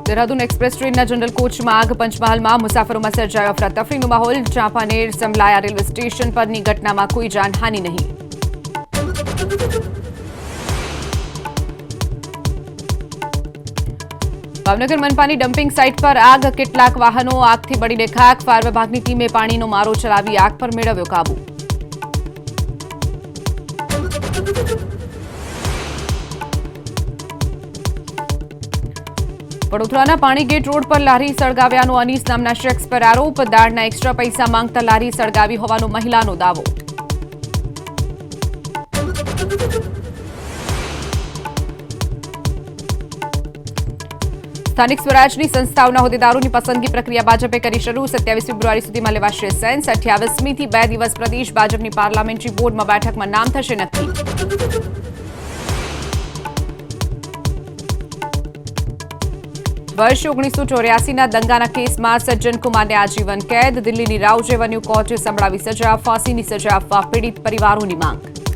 Dehradun express ट्रेनના general કોચમાં આગ પંચમહાલમાં મુસાફરોમાં સર્જાયો અફરાતફરીનો માહોલ ચાંપાનેર સમલાયા રેલવે સ્ટેશન પરની ઘટનામાં કોઈ જાનહાનિ નહીં ભાવનગર મનપાની ડમ્પિંગ સાઇટ પર આગ કેટલાક વાહનો આગથી બળીને ખાખ ફાયર વિભાગની ટીમે પાણીનો મારો ચલાવી આગ પર મેળવ્યો કાબુ વડોદરાના પાણીગેટ રોડ પર લારી સળગાવ્યાનો અનીસ નામના શખ્સ પર આરોપ દાળના એક્સ્ટ્રા પૈસા માંગતા લારી સળગાવી હોવાનો મહિલાનો દાવો સ્થાનિક સ્વરાજની સંસ્થાઓના હોદ્દેદારોની પસંદગી પ્રક્રિયા ભાજપે કરી શરૂ 27 ફેબ્રુઆરી સુધીમાં લેવાશે સેન્સ 28મીથી 2 દિવસ પ્રદેશ ભાજપની પાર્લામેન્ટરી બોર્ડમાં બેઠકમાં નામ થશે નક્કી વર્ષ 1984ના દંગાના કેસમાં સજ્જન કુમારને આજીવન કેદ દિલ્હીની રાવ રેવન્યુ કોર્ટે સંભળાવી સજા ફાંસીની સજા આપવા પીડિત પરિવારોની માંગ